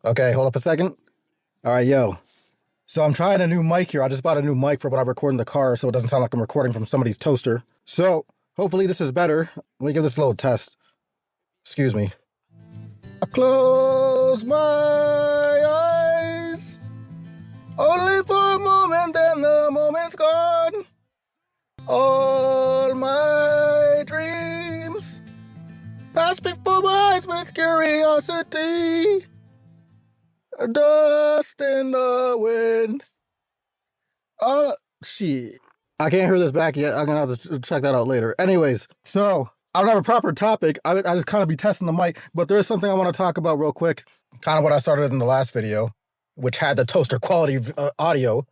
Okay, hold up a second. All right, yo. So I'm trying a new mic here. I just bought a new mic for when I record in the car so it doesn't sound like I'm recording from somebody's toaster. So hopefully this is better. Let me give this a little test. Excuse me. I close my eyes only for a moment, then the moment's gone. All my dreams pass before my eyes with curiosity. Dust in the wind. Oh, shit. I can't hear this back yet. I'm going to have to check that out later. Anyways, so I don't have a proper topic. I just kind of be testing the mic, but there is something I want to talk about real quick. Kind of what I started in the last video, which had the toaster quality audio,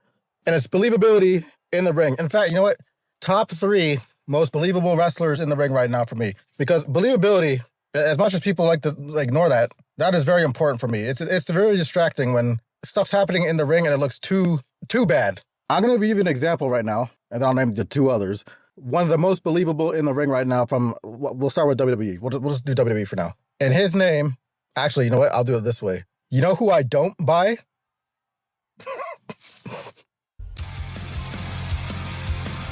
and it's believability in the ring. In fact, you know what? Top 3 most believable wrestlers in the ring right now for me. Because believability, as much as people like to ignore that, that is very important for me. It's very distracting when stuff's happening in the ring and it looks too bad. I'm going to give you an example right now, and then I'll name the 2 others. One of the most believable in the ring right now from, we'll start with WWE. We'll just do WWE for now. And his name, actually, you know what? I'll do it this way. You know who I don't buy?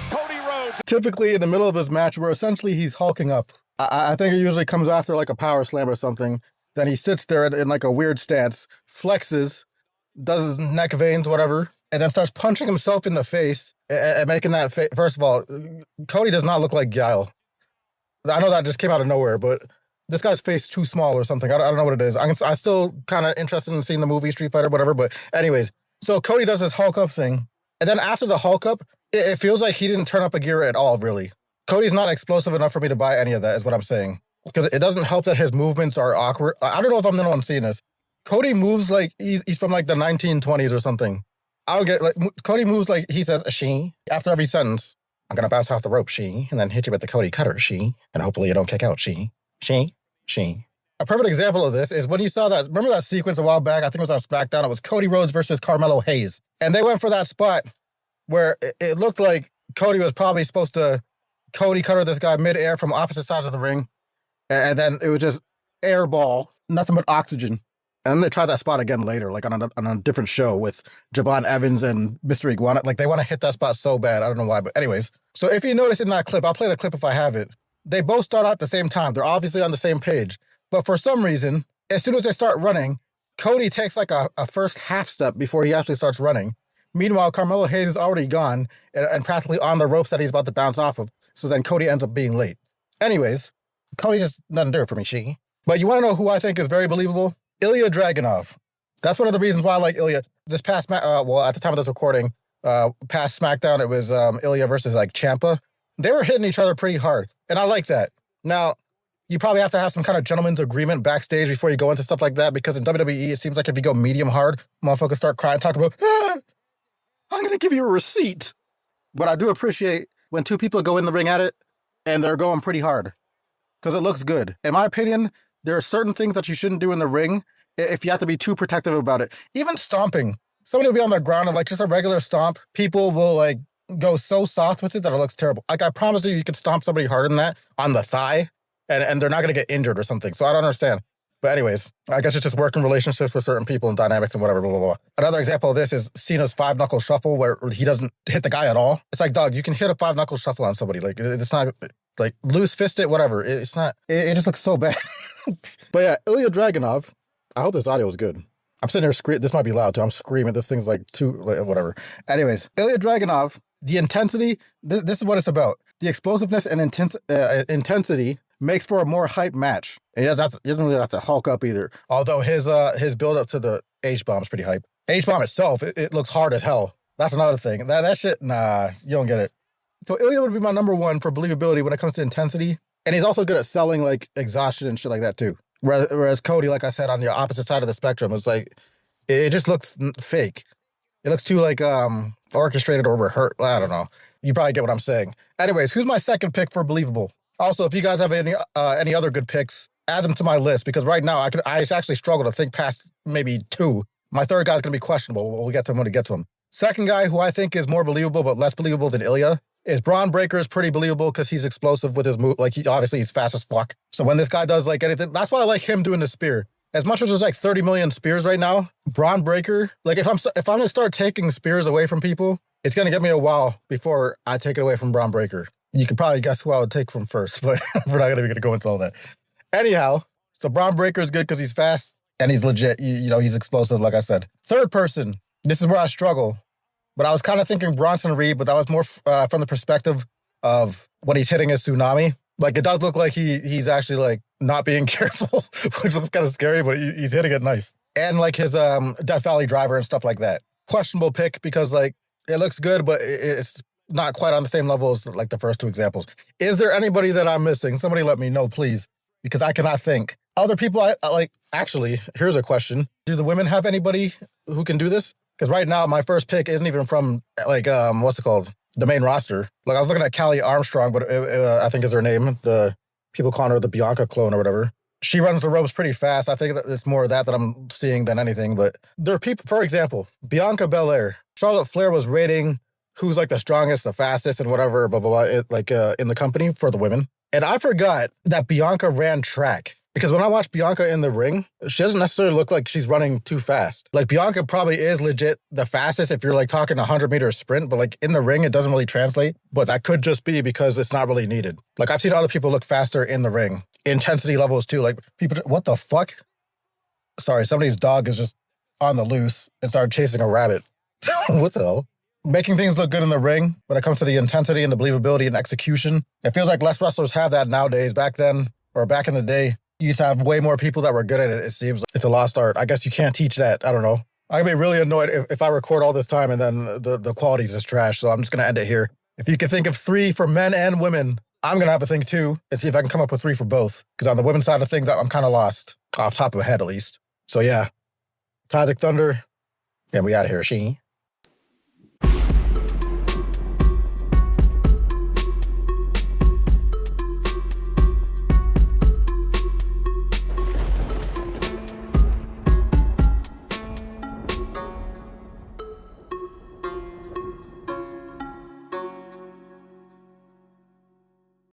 Cody Rhodes. Typically in the middle of his match where essentially he's hulking up. I think it usually comes after like a power slam or something. Then he sits there in like a weird stance, flexes, does his neck veins, whatever, and then starts punching himself in the face and making that face. First of all, Cody does not look like Guile. I know that just came out of nowhere, but this guy's face too small or something. I don't know what it is. I'm still kind of interested in seeing the movie Street Fighter, whatever. But anyways, so Cody does this Hulk up thing. And then after the Hulk up, it feels like he didn't turn up a gear at all, really. Cody's not explosive enough for me to buy any of that, is what I'm saying. Because it doesn't help that his movements are awkward. I don't know if I'm the one seeing this. Cody moves like he's from like the 1920s or something. I don't get, like, Cody moves like he says, she, after every sentence. I'm going to bounce off the rope, she, and then hit you with the Cody cutter, she, and hopefully you don't kick out, she. A perfect example of this is when you saw that, remember that sequence a while back? I think it was on SmackDown. It was Cody Rhodes versus Carmelo Hayes. And they went for that spot where it looked like Cody was probably supposed to Cody cutter this guy midair from opposite sides of the ring. And then it was just air ball, nothing but oxygen. And then they tried that spot again later, like on a different show with Javon Evans and Mr. Iguana. Like, they want to hit that spot so bad. I don't know why, but anyways. So if you notice in that clip, I'll play the clip if I have it. They both start out at the same time. They're obviously on the same page. But for some reason, as soon as they start running, Cody takes like a first half step before he actually starts running. Meanwhile, Carmelo Hayes is already gone and practically on the ropes that he's about to bounce off of. So then Cody ends up being late. Anyways, Cody just doesn't do it for me, she. But you want to know who I think is very believable? Ilya Dragunov. That's one of the reasons why I like Ilya. This past, at the time of this recording, past SmackDown, it was Ilya versus like Ciampa. They were hitting each other pretty hard, and I like that. Now, you probably have to have some kind of gentleman's agreement backstage before you go into stuff like that, because in WWE, it seems like if you go medium hard, motherfuckers start crying, talking about, I'm going to give you a receipt. But I do appreciate when 2 people go in the ring at it, and they're going pretty hard, because it looks good. In my opinion, there are certain things that you shouldn't do in the ring if you have to be too protective about it. Even stomping. Somebody will be on the ground and like just a regular stomp, people will like go so soft with it that it looks terrible. Like, I promise you can stomp somebody harder than that on the thigh and they're not going to get injured or something. So I don't understand. But anyways, I guess it's just working relationships with certain people and dynamics and whatever, blah, blah, blah. Another example of this is Cena's 5-knuckle shuffle where he doesn't hit the guy at all. It's like, dog, you can hit a 5-knuckle shuffle on somebody. Like, it's not, like, loose fisted, whatever. It's not, it just looks so bad. But yeah, Ilya Dragunov, I hope this audio is good. I'm sitting here screaming. This might be loud too. I'm screaming. This thing's like whatever. Anyways, Ilya Dragunov, the intensity, this is what it's about. The explosiveness and intensity makes for a more hype match. And he doesn't really have to hulk up either. Although his build up to the H-bomb is pretty hype. H-bomb itself, it looks hard as hell. That's another thing. That shit, nah, you don't get it. So Ilya would be my number 1 for believability when it comes to intensity. And he's also good at selling like exhaustion and shit like that too. Whereas Cody, like I said, on the opposite side of the spectrum, it's like, it just looks fake. It looks too like orchestrated or rehearsed. I don't know. You probably get what I'm saying. Anyways, who's my second pick for believable? Also, if you guys have any other good picks, add them to my list, because right now I actually struggle to think past maybe 2. My third guy's going to be questionable. We'll get to him when we get to him. Second guy who I think is more believable but less believable than Ilya is Braun Breaker. Is pretty believable because he's explosive with his move. Like, he's fast as fuck. So when this guy does like anything, that's why I like him doing the spear. as much as there's like 30 million spears right now, Braun Breaker, like if I'm gonna start taking spears away from people, it's gonna get me a while before I take it away from Braun Breaker. You can probably guess who I would take from first, but we're not gonna go into all that. Anyhow, so Braun Breaker is good because he's fast and he's legit. You know, he's explosive, like I said. Third person, this is where I struggle, but I was kind of thinking Bronson Reed, but that was more from the perspective of when he's hitting his tsunami. Like, it does look like he's actually, like, not being careful, which looks kind of scary, but he's hitting it nice. And, like, his Death Valley driver and stuff like that. Questionable pick because, like, it looks good, but it's not quite on the same level as, like, the first two examples. Is there anybody that I'm missing? Somebody let me know, please, because I cannot think. Other people I like, actually, here's a question. Do the women have anybody who can do this? Because right now, my first pick isn't even from, like, what's it called? The main roster. Like, I was looking at Callie Armstrong, but I think is her name. The people calling her the Bianca clone or whatever. She runs the ropes pretty fast. I think that it's more of that I'm seeing than anything. But there are people, for example, Bianca Belair. Charlotte Flair was rating who's like the strongest, the fastest, and whatever, blah, blah, blah, in the company for the women. And I forgot that Bianca ran track. Because when I watch Bianca in the ring, she doesn't necessarily look like she's running too fast. Like, Bianca probably is legit the fastest if you're, like, talking 100-meter sprint, but, like, in the ring, it doesn't really translate. But that could just be because it's not really needed. Like, I've seen other people look faster in the ring. Intensity levels, too. Like, people, what the fuck? Sorry, somebody's dog is just on the loose and started chasing a rabbit. What the hell? Making things look good in the ring when it comes to the intensity and the believability and execution. It feels like less wrestlers have that nowadays. Back then, or back in the day, you used to have way more people that were good at it. It seems like it's a lost art. I guess you can't teach that. I don't know. I'd be really annoyed if I record all this time and then the quality is just trash. So I'm just going to end it here. If you can think of 3 for men and women, I'm going to have to think 2 and see if I can come up with 3 for both. Because on the women's side of things, I'm kind of lost. Off top of my head, at least. So yeah. Toxic Thunder. And we out of here, Sheen.